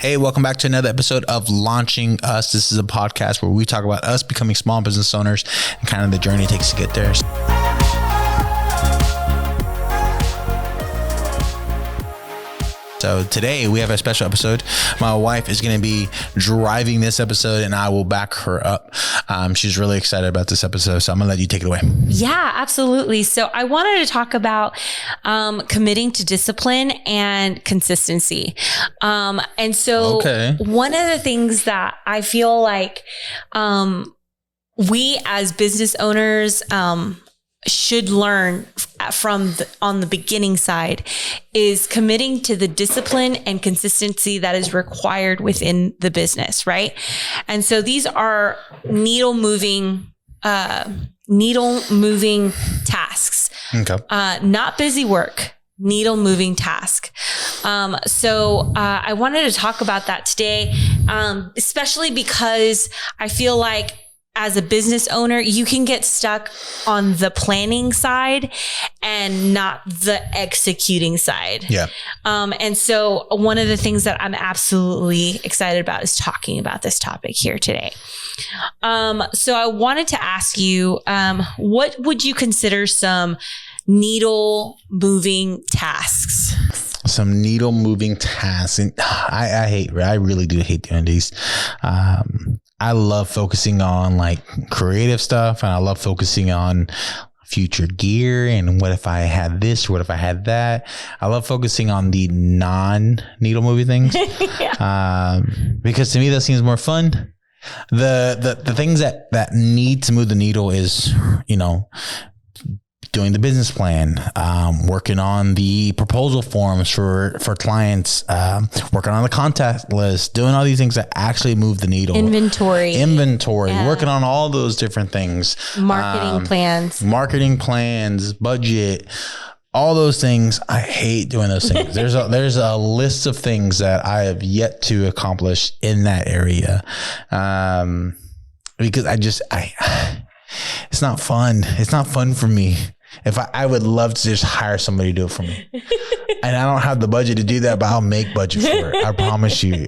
Hey, welcome back to another episode of Launching Us. This is a podcast where we talk about us becoming small business owners and kind of the journey it takes to get there. So today we have a special episode. My wife is going to be driving this episode and I will back her up. She's really excited about this episode. So I'm going to let you take it away. Yeah, absolutely. So I wanted to talk about committing to discipline and consistency. And so one of the things that I feel like we as business owners should learn on the beginning side is committing to the discipline and consistency that is required within the business, right? And so these are needle moving tasks, not busy work, needle moving task. So I wanted to talk about that today, especially because I feel like as a business owner, you can get stuck on the planning side and not the executing side. Yeah. And so one of the things that I'm absolutely excited about is talking about this topic here today. So I wanted to ask you, what would you consider some needle moving tasks? Some needle moving tasks. And I really do hate doing these. I love focusing on like creative stuff and I love focusing on future gear and what if I had this, what if I had that. I love focusing on the non-needle moving things. Because to me that seems more fun. The things that need to move the needle is, doing the business plan, working on the proposal forms for clients, working on the contact list, doing all these things that actually move the needle. Inventory, yeah. Working on all those different things. Marketing plans, budget, all those things. I hate doing those things. There's a list of things that I have yet to accomplish in that area. Because it's not fun. It's not fun for me. If I would love to just hire somebody to do it for me. And I don't have the budget to do that, but I'll make budget for it. I promise you.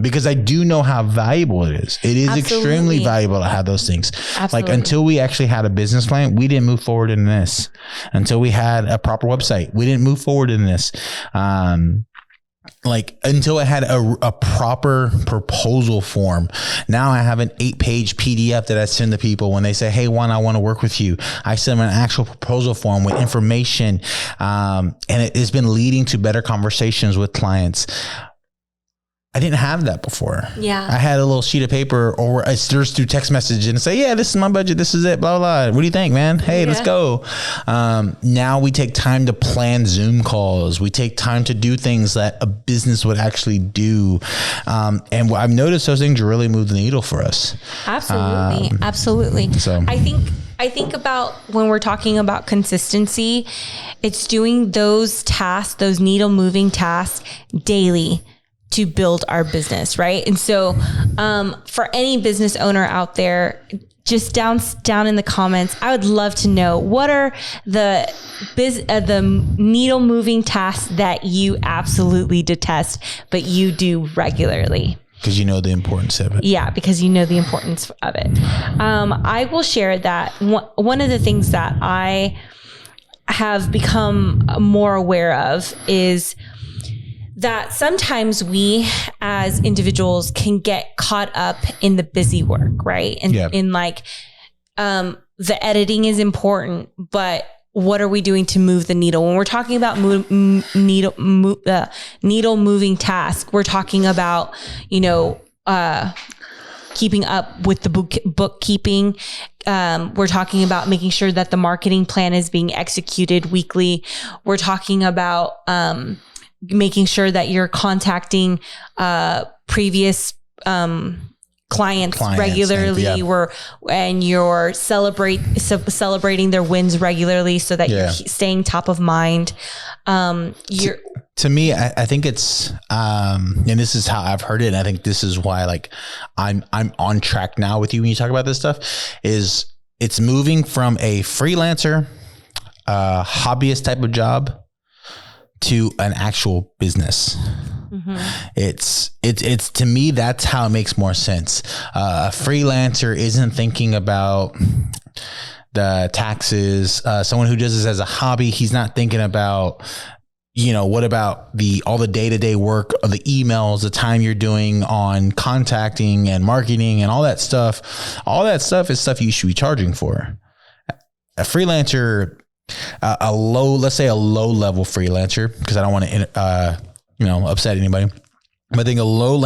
Because I do know how valuable it is. It is extremely valuable to have those things. Absolutely. Like until we actually had a business plan, we didn't move forward in this. Until we had a proper website, we didn't move forward in this. Until I had a proper proposal form. Now I have an 8-page PDF that I send to people when they say, hey, Juan, I want to work with you. I send them an actual proposal form with information. And it has been leading to better conversations with clients. I didn't have that before. Yeah. I had a little sheet of paper or I just through text message and say, yeah, this is my budget. This is it. Blah, blah, blah. What do you think, man? Hey, let's go. Now we take time to plan Zoom calls. We take time to do things that a business would actually do. And I've noticed those things really move the needle for us. Absolutely. Absolutely. So I think about when we're talking about consistency, it's doing those tasks, those needle moving tasks daily to build our business, right? And so for any business owner out there, just down in the comments, I would love to know what are the needle moving tasks that you absolutely detest, but you do regularly. Because you know the importance of it. Yeah, because you know the importance of it. I will share that one of the things that I have become more aware of is that sometimes we as individuals can get caught up in the busy work, right? And in the editing is important, but what are we doing to move the needle? When we're talking about needle moving task, we're talking about, keeping up with the bookkeeping. We're talking about making sure that the marketing plan is being executed weekly. We're talking about, making sure that you're contacting previous clients regularly, and you're celebrating their wins regularly so that you're staying top of mind. To me, I think it's, and this is how I've heard it. And I think this is why I'm on track now with you when you talk about this stuff is it's moving from a freelancer, hobbyist type of job to an actual business. It's to me, that's how it makes more sense. A freelancer isn't thinking about the taxes. Someone who does this as a hobby, he's not thinking about, what about all the day-to-day work of the emails, the time you're doing on contacting and marketing and all that stuff. All that stuff is stuff you should be charging for. A freelancer, let's say a low level freelancer, because I don't want to, upset anybody. But I think a low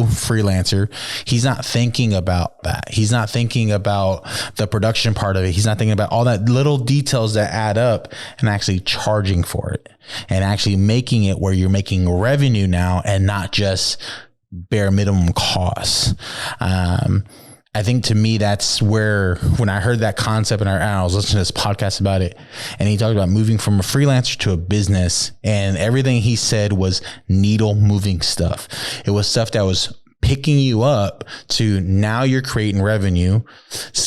freelancer, he's not thinking about that. He's not thinking about the production part of it. He's not thinking about all that little details that add up and actually charging for it and actually making it where you're making revenue now and not just bare minimum costs. I think to me, that's where, when I heard that concept and I was listening to this podcast about it, and he talked about moving from a freelancer to a business, and everything he said was needle moving stuff. It was stuff that was picking you up to now you're creating revenue,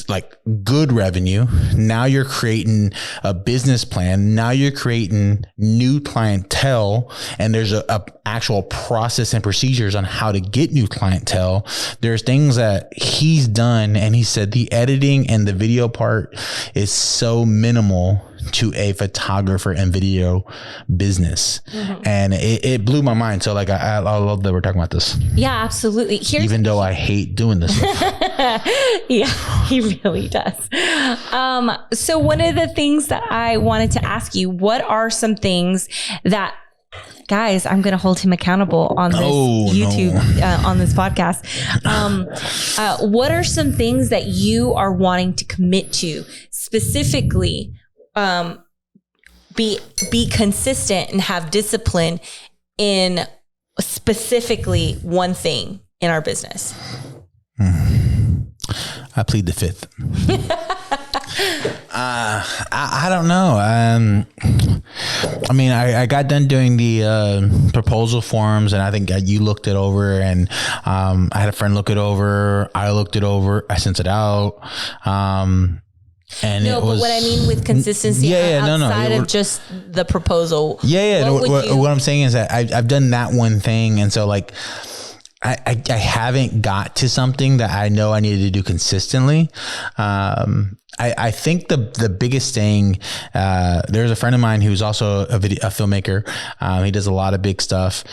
like good revenue. Now you're creating a business plan. Now you're creating new clientele, and there's a actual process and procedures on how to get new clientele. There's things that he's done, and he said the editing and the video part is so minimal to a photographer and video business. And it blew my mind. So like, I love that we're talking about this. Yeah, absolutely. Even though I hate doing this stuff. Yeah, he really does. So one of the things that I wanted to ask you, what are some things that, guys, I'm going to hold him accountable on this YouTube, on this podcast. What are some things that you are wanting to commit to specifically? Be consistent and have discipline in specifically one thing in our business. I plead the fifth. I don't know. I mean, I got done doing the proposal forms, and I think you looked it over, and I had a friend look it over. I looked it over. I sent it out. And no, but what I mean with consistency outside of just the proposal. What I'm saying is that I've done that one thing. And so like, I haven't got to something that I know I needed to do consistently. I think the biggest thing, there's a friend of mine who's also a filmmaker. He does a lot of big stuff,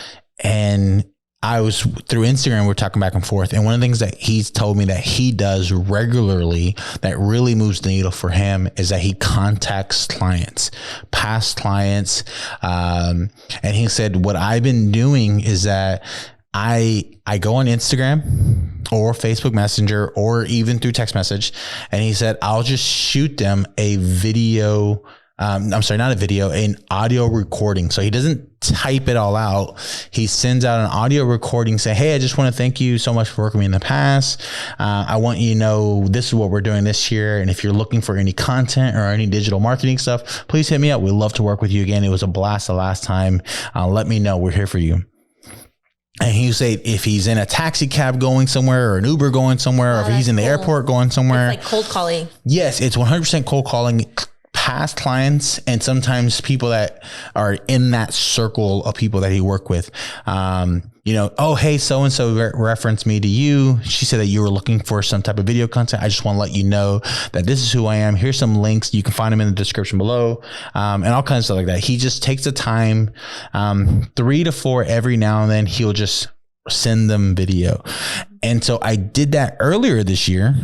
and I was through Instagram, we're talking back and forth. And one of the things that he's told me that he does regularly that really moves the needle for him is that he contacts clients, past clients. And he said, what I've been doing is that I go on Instagram or Facebook Messenger or even through text message. And he said, I'll just shoot them a video. I'm sorry, not a video, an audio recording. So he doesn't type it all out. He sends out an audio recording saying, hey, I just want to thank you so much for working with me in the past. I want you to know this is what we're doing this year. And if you're looking for any content or any digital marketing stuff, please hit me up. We'd love to work with you again. It was a blast the last time. Let me know. We're here for you. And he would say if he's in a taxi cab going somewhere or an Uber going somewhere, or if he's in the airport going somewhere. It's like cold calling. Yes, it's 100% cold calling past clients and sometimes people that are in that circle of people that he worked with. Oh, hey, so-and-so referenced me to you. She said that you were looking for some type of video content. I just want to let you know that this is who I am. Here's some links. You can find them in the description below, and all kinds of stuff like that. He just takes the time, 3 to 4 every now and then. He'll just send them video. And so I did that earlier this year,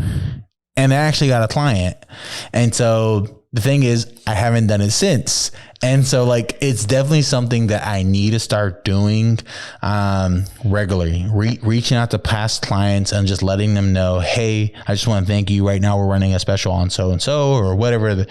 and I actually got a client. And so the thing is, I haven't done it since. And so like, it's definitely something that I need to start doing, regularly, reaching out to past clients and just letting them know, hey, I just want to thank you. Right now we're running a special on so-and-so or whatever it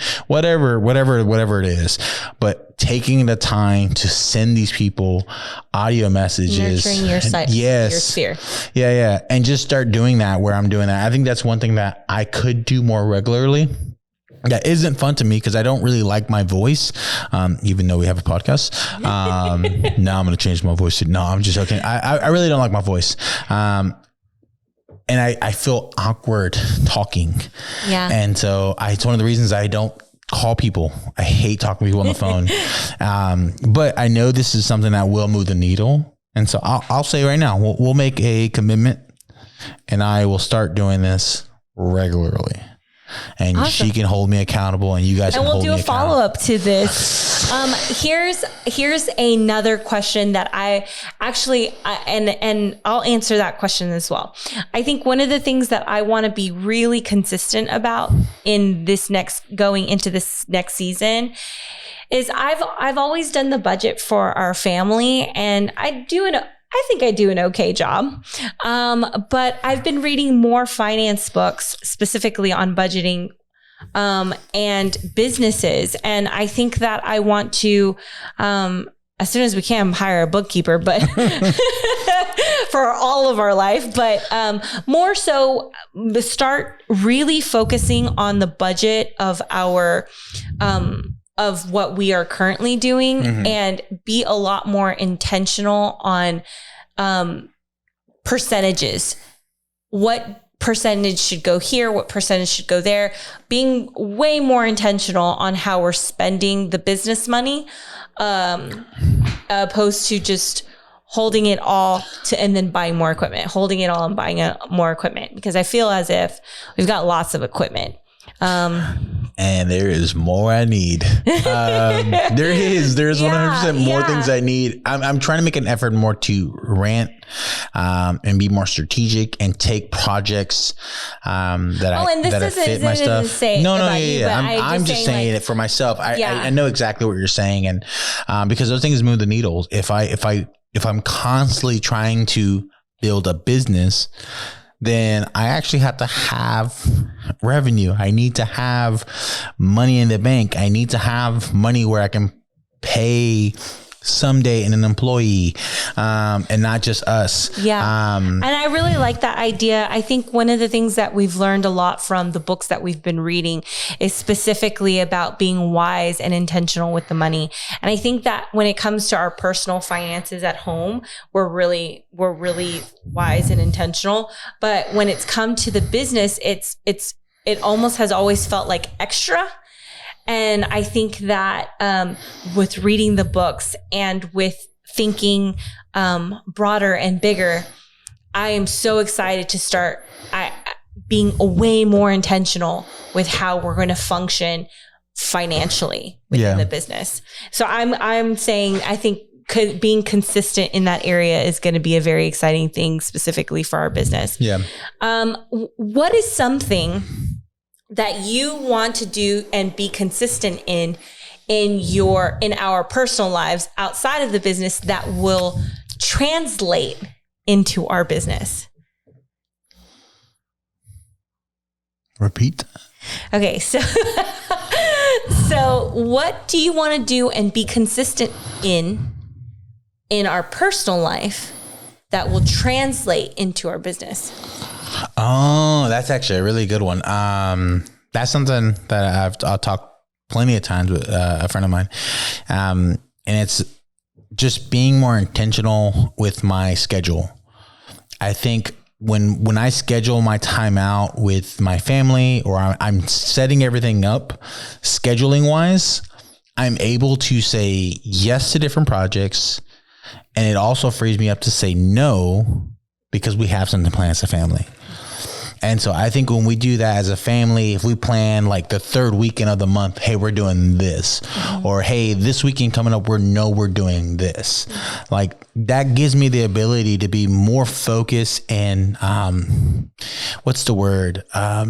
is. But taking the time to send these people audio messages. Nurturing your site, yes, your sphere. Yeah. And just start doing that where I'm doing that. I think that's one thing that I could do more regularly. That isn't fun to me because I don't really like my voice, even though we have a podcast. Now I'm going to change my voice. No, I'm just joking. I really don't like my voice. And I feel awkward talking. Yeah. And so it's one of the reasons I don't call people. I hate talking to people on the phone. But I know this is something that will move the needle. And so I'll say right now, we'll make a commitment, and I will start doing this regularly. And awesome. she can hold me accountable, and you guys can hold me accountable. And we'll do a follow-up to this. Here's another question that I actually, and I'll answer that question as well. I think one of the things that I want to be really consistent about going into this next season is I've always done the budget for our family, and I think I do an okay job. But I've been reading more finance books specifically on budgeting, and businesses. And I think that I want to, as soon as we can, hire a bookkeeper, but for all of our life, but, more so start really focusing on the budget of our, of what we are currently doing, and be a lot more intentional on percentages. What percentage should go here? What percentage should go there? Being way more intentional on how we're spending the business money, opposed to just holding it all and then buying more equipment, holding it all and buying more equipment, because I feel as if we've got lots of equipment. And there is more I need. There's 100% more things I need. I'm trying to make an effort more to rant, and be more strategic and take projects, that fit my stuff. I'm just saying it for myself. I know exactly what you're saying. And, because those things move the needle. If I'm constantly trying to build a business, then I actually have to have revenue. I need to have money in the bank. I need to have money where I can pay someday an employee, and not just us. And I really like that idea. I think one of the things that we've learned a lot from the books that we've been reading is specifically about being wise and intentional with the money. And I think that when it comes to our personal finances at home, we're really wise and intentional. But when it's come to the business, it almost has always felt like extra. And I think that with reading the books and with thinking broader and bigger, I am so excited to start being way more intentional with how we're going to function financially within the business. So I'm saying I think being consistent in that area is going to be a very exciting thing specifically for our business. What is something that you want to do and be consistent in our personal lives outside of the business that will translate into our business? Repeat. Okay. So what do you want to do and be consistent in our personal life that will translate into our business? Oh, that's actually a really good one. That's something that I'll talk plenty of times with a friend of mine. And it's just being more intentional with my schedule. I think when I schedule my time out with my family, or I'm setting everything up scheduling wise, I'm able to say yes to different projects. And it also frees me up to say no, because we have something planned as a family. And so I think when we do that as a family, if we plan like the third weekend of the month, hey, we're doing this, or hey, this weekend coming up, we're doing this. Like that gives me the ability to be more focused and, what's the word? A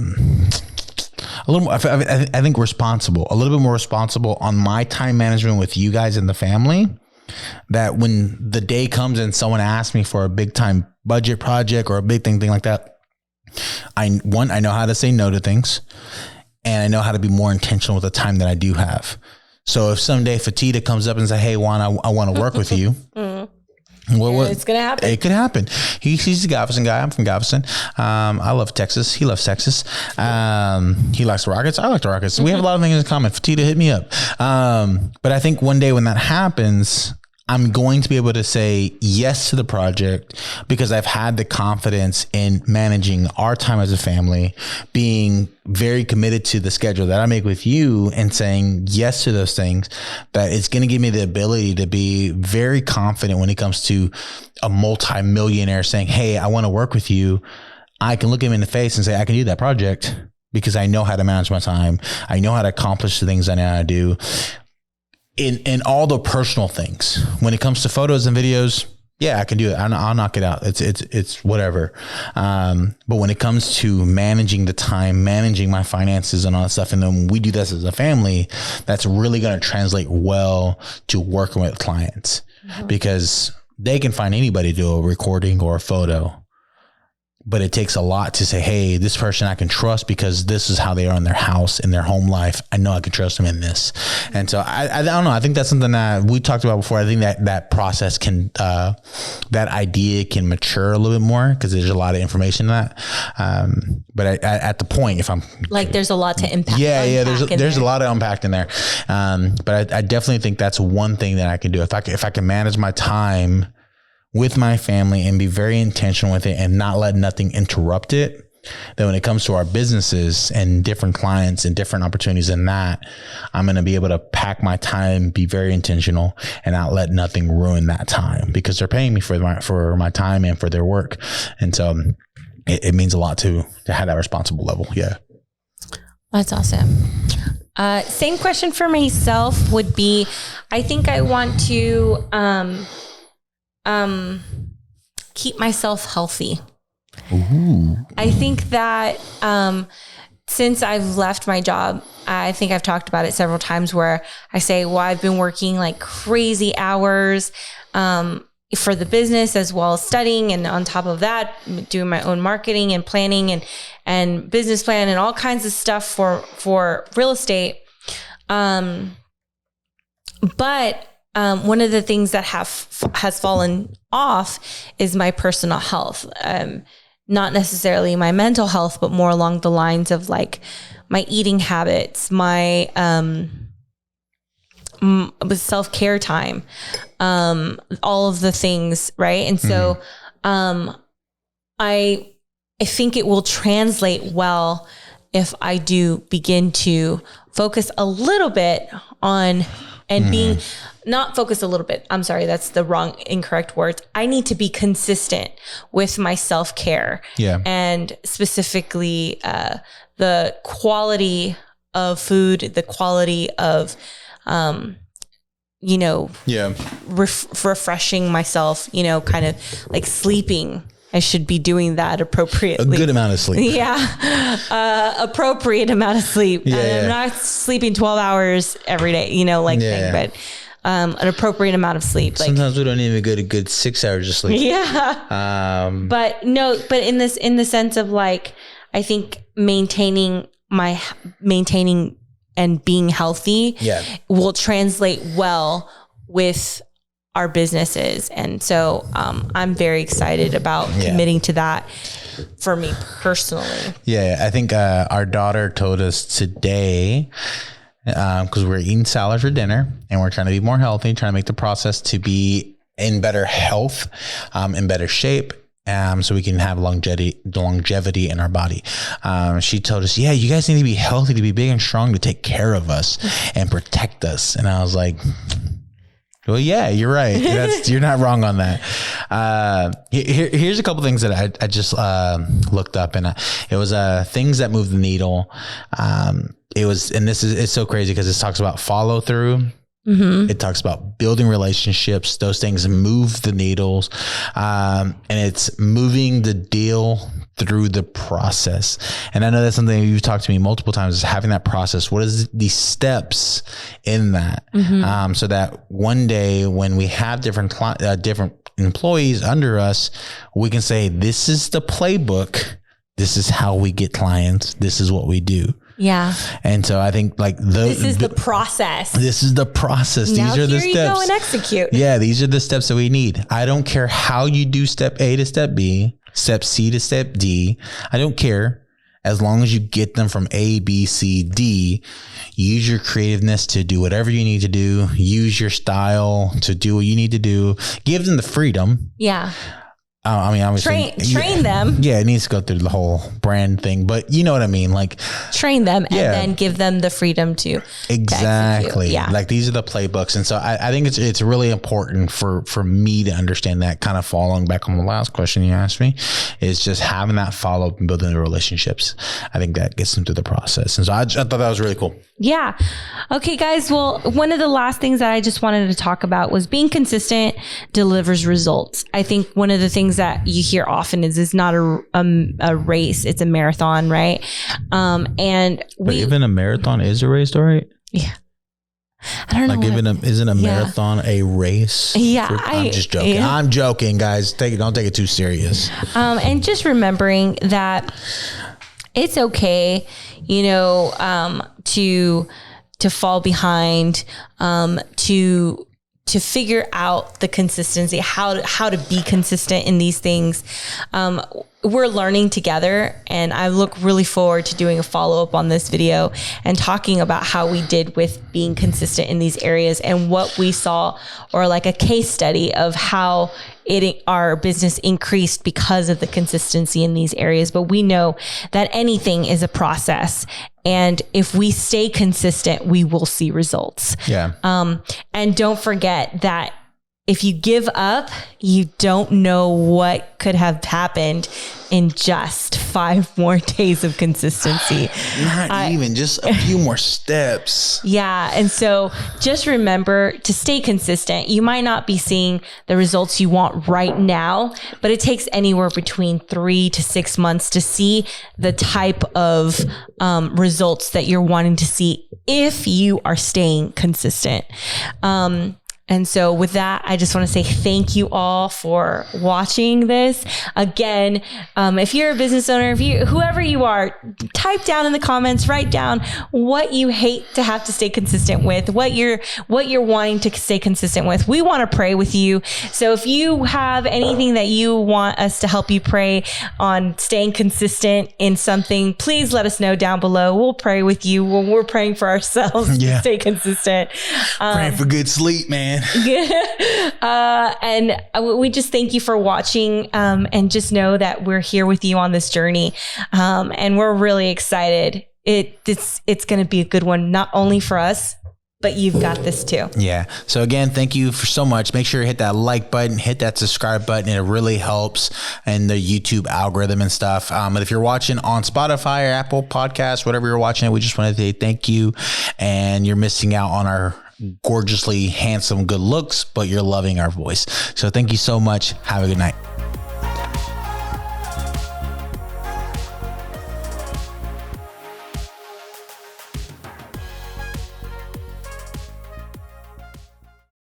little more, I think responsible, a little bit more responsible on my time management with you guys and the family. That when the day comes and someone asks me for a big time budget project or a big thing like that, I know how to say no to things, and I know how to be more intentional with the time that I do have. So if someday Fatita comes up and says, hey, Juan, I want to work with you. It's going to happen. It could happen. He's a Galveston guy. I'm from Galveston. I love Texas. He loves Texas. He likes the Rockets. I like the Rockets. We have a lot of things in common. Fatita, hit me up. But I think one day when that happens, I'm going to be able to say yes to the project because I've had the confidence in managing our time as a family, being very committed to the schedule that I make with you and saying yes to those things, that it's going to give me the ability to be very confident when it comes to a multi-millionaire saying, hey, I want to work with you. I can look him in the face and say, I can do that project because I know how to manage my time. I know how to accomplish the things I know how to do. In all the personal things, when it comes to photos and videos, yeah, I can do it. I'll knock it out. It's whatever. But when it comes to managing the time, managing my finances and all that stuff, and then when we do this as a family, that's really going to translate well to working with clients because they can find anybody to do a recording or a photo. But it takes a lot to say, hey, this person I can trust because this is how they are in their house, in their home life. I know I can trust them in this. And so I don't know. I think that's something that we talked about before. I think that process can, that idea can mature a little bit more because there's a lot of information in that. But at the point, if I'm like, there's a lot to impact. Yeah. There's a lot of unpacked in there. But I definitely think that's one thing that I can do. If I can manage my time with my family and be very intentional with it and not let nothing interrupt it, then when it comes to our businesses and different clients and different opportunities in that, I'm going to be able to pack my time, be very intentional and not let nothing ruin that time because they're paying me for my time and for their work. And so it means a lot to have that responsible level. Yeah. That's awesome. Same question for myself would be, I think I want to, keep myself healthy. Ooh. I think that since I've left my job, I think I've talked about it several times where I say, well, I've been working like crazy hours for the business as well as studying. And on top of that, doing my own marketing and planning and business plan and all kinds of stuff for real estate. But one of the things that has fallen off is my personal health. Not necessarily my mental health, but more along the lines of like my eating habits, my self-care time, all of the things, right? And so I think it will translate well if I do begin to focus a little bit on and being not focus a little bit. I'm sorry. That's the incorrect words. I need to be consistent with my self-care. Yeah. And specifically, the quality of food, the quality of, refreshing myself, kind of like sleeping. I should be doing that appropriately. A good amount of sleep. Yeah. Appropriate amount of sleep. I'm not sleeping 12 hours every day, thing, but an appropriate amount of sleep. Sometimes we don't even get a good 6 hours of sleep. Yeah. But in the sense of like, I think maintaining and being healthy will translate well with our businesses. And so I'm very excited about committing to that for me personally. Yeah. I think our daughter told us today, because we're eating salad for dinner and we're trying to be more healthy, trying to make the process to be in better health, in better shape. So we can have longevity in our body. She told us, you guys need to be healthy, to be big and strong, to take care of us and protect us. And I was like, well, yeah, you're right. You're not wrong on that. Here's a couple things that I just looked up, and it was things that move the needle. It's so crazy because it talks about follow through. Mm-hmm. It talks about building relationships. Those things move the needles, and it's moving the deal through the process. And I know that's something you've talked to me multiple times, is having that process. What is the steps in that? Mm-hmm. So that one day when we have different employees under us, we can say, this is the playbook. This is how we get clients. This is what we do. Yeah. And so I think this is the process. These are the steps. You go and execute. Yeah. These are the steps that we need. I don't care how you do step A to step B, step C to step D. I don't care. as long as you get them from A, B, C, D, use your creativeness to do whatever you need to do. Use your style to do what you need to do. Give them the freedom. Yeah. I mean, obviously, train them. Yeah, it needs to go through the whole brand thing, but you know what I mean? Like, train them and then give them the freedom to exactly. Yeah. Like, these are the playbooks. And so I think it's really important for me to understand that, kind of following back on the last question you asked me, is just having that follow up and building the relationships. I think that gets them through the process. And so I thought that was really cool. Yeah. Okay, guys. Well, one of the last things that I just wanted to talk about was being consistent delivers results. I think one of the things that you hear often is it's not a race, it's a marathon, right? And even a marathon is a race, all right? Yeah. I don't know. Like, isn't a marathon a race? Yeah. I'm just joking. Yeah. I'm joking, guys. Don't take it too serious. And just remembering that it's okay, you know, to fall behind, to figure out the consistency, how to be consistent in these things. We're learning together, and I look really forward to doing a follow-up on this video and talking about how we did with being consistent in these areas and what we saw, or like a case study of how our business increased because of the consistency in these areas. But we know that anything is a process, and if we stay consistent, we will see results. Yeah. And don't forget that if you give up, you don't know what could have happened in just 5 more days of consistency. Not even just a few more steps. Yeah. And so just remember to stay consistent. You might not be seeing the results you want right now, but it takes anywhere between 3 to 6 months to see the type of results that you're wanting to see if you are staying consistent. And so with that, I just want to say thank you all for watching this. Again, if you're a business owner, whoever you are, type down in the comments, write down what you hate to have to stay consistent with, what you're wanting to stay consistent with. We want to pray with you. So if you have anything that you want us to help you pray on staying consistent in something, please let us know down below. We'll pray with you when we're praying for ourselves to stay consistent. Praying for good sleep, man. And we just thank you for watching, and just know that we're here with you on this journey, and we're really excited. It's going to be a good one, not only for us, but you've got this too. Yeah. So again, thank you so much. Make sure you hit that like button, hit that subscribe button. It really helps in the YouTube algorithm and stuff. But if you're watching on Spotify or Apple Podcasts, whatever you're watching, we just want to say thank you. And you're missing out on our gorgeously handsome, good looks, but you're loving our voice. So thank you so much. Have a good night.